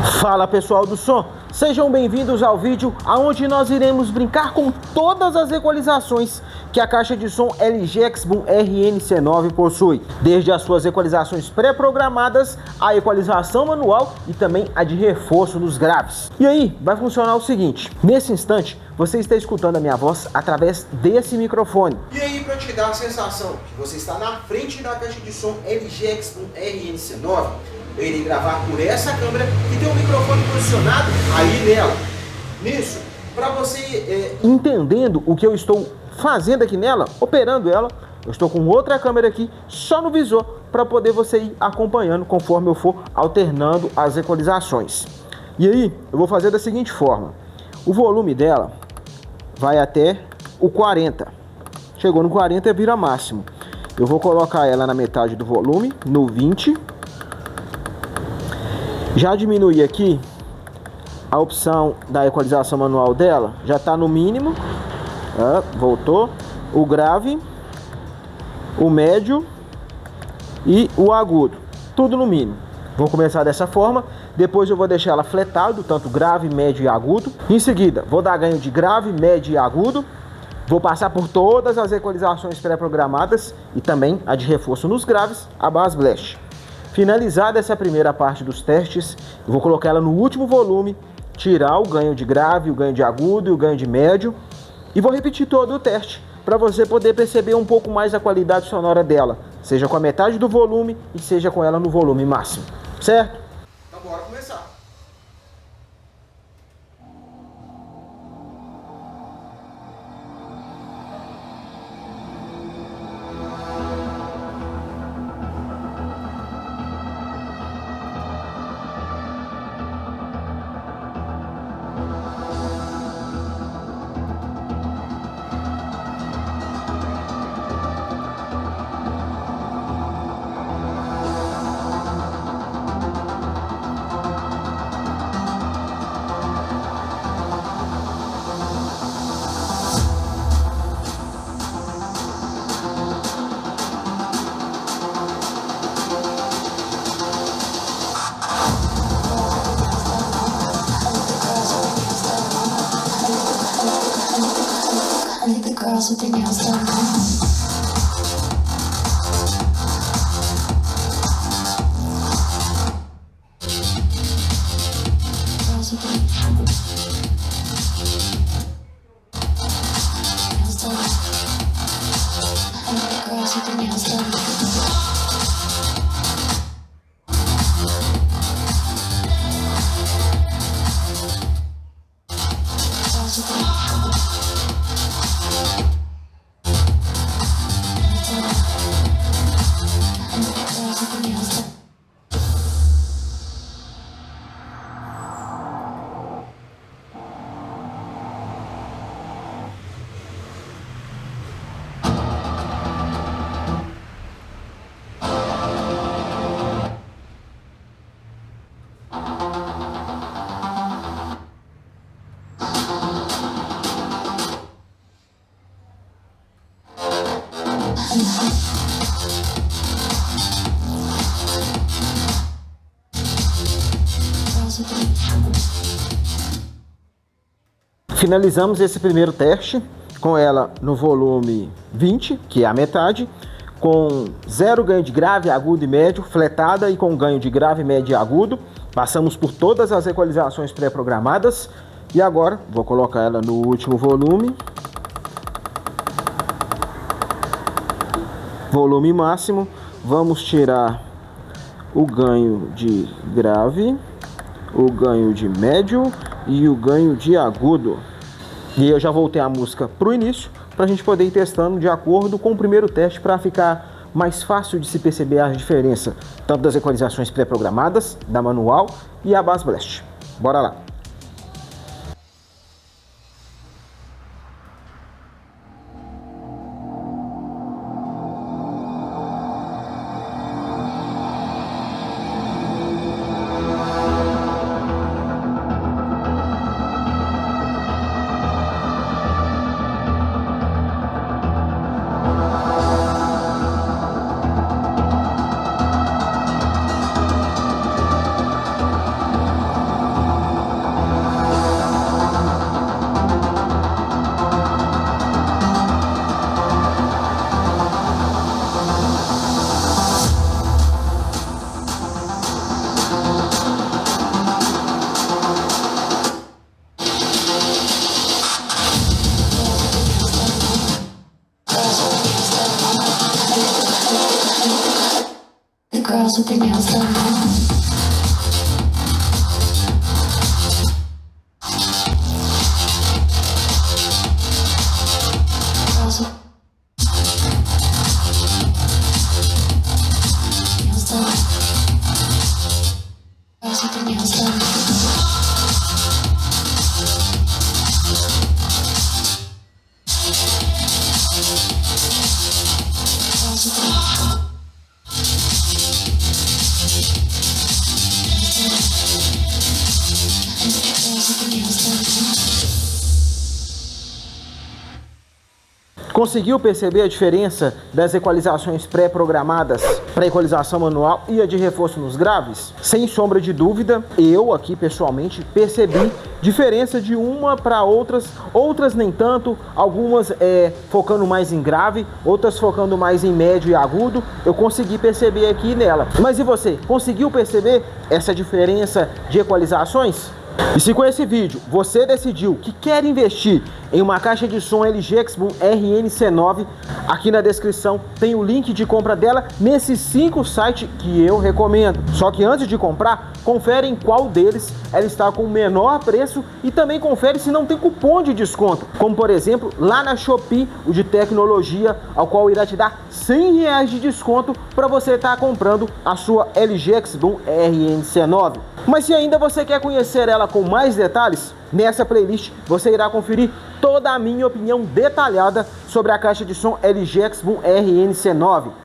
Fala pessoal do som, sejam bem-vindos ao vídeo onde nós iremos brincar com todas as equalizações que a caixa de som LG X-Boom RN-C9 possui, desde as suas equalizações pré-programadas, a equalização manual e também a de reforço nos graves. E aí, vai funcionar o seguinte, nesse instante você está escutando a minha voz através desse microfone. E aí, para te dar a sensação que você está na frente da caixa de som LG X-Boom RN-C9, eu irei gravar por essa câmera que tem um microfone posicionado aí nela. Nisso, para você entendendo o que eu estou fazendo aqui nela, operando ela, eu estou com outra câmera aqui só no visor para poder você ir acompanhando conforme eu for alternando as equalizações. E aí, eu vou fazer da seguinte forma. O volume dela vai até o 40. Chegou no 40 vira máximo. Eu vou colocar ela na metade do volume, no 20. Já diminuí aqui a opção da equalização manual dela, já está no mínimo, voltou, o grave, o médio e o agudo, tudo no mínimo. Vou começar dessa forma, depois eu vou deixar ela fletado, tanto grave, médio e agudo. Em seguida, vou dar ganho de grave, médio e agudo. Vou passar por todas as equalizações pré-programadas e também a de reforço nos graves, a Bass Blast. Finalizada essa primeira parte dos testes, eu vou colocar ela no último volume, tirar o ganho de grave, o ganho de agudo e o ganho de médio e vou repetir todo o teste para você poder perceber um pouco mais a qualidade sonora dela, seja com a metade do volume e seja com ela no volume máximo, certo? Então bora começar. Girls with their nails done. Girls with their nails done. I like girls with their nails done. Finalizamos esse primeiro teste com ela no volume 20, que é a metade, com zero ganho de grave, agudo e médio, fletada e com ganho de grave, médio e agudo. Passamos por todas as equalizações pré-programadas e agora vou colocar ela no último volume, volume máximo. Vamos tirar o ganho de grave, o ganho de médio e o ganho de agudo. E eu já voltei a música para o início, para a gente poder ir testando de acordo com o primeiro teste, para ficar mais fácil de se perceber a diferença, tanto das equalizações pré-programadas, da manual e a Bass Blast. Bora lá! Conseguiu perceber a diferença das equalizações pré-programadas para equalização manual e a de reforço nos graves? Sem sombra de dúvida, eu aqui pessoalmente percebi diferença de uma para outras nem tanto, algumas focando mais em grave, outras focando mais em médio e agudo. Eu consegui perceber aqui nela. Mas e você? Conseguiu perceber essa diferença de equalizações? E se com esse vídeo você decidiu que quer investir em uma caixa de som LG X-Boom RN-C9, aqui na descrição tem o link de compra dela nesses 5 sites que eu recomendo. Só que antes de comprar, confere em qual deles ela está com o menor preço e também confere se não tem cupom de desconto, como por exemplo lá na Shopee, o de tecnologia, ao qual irá te dar R$100 de desconto para você estar comprando a sua LG X-Boom RN-C9. Mas se ainda você quer conhecer ela com mais detalhes, nessa playlist você irá conferir toda a minha opinião detalhada sobre a caixa de som LG X-Boom RN-C9.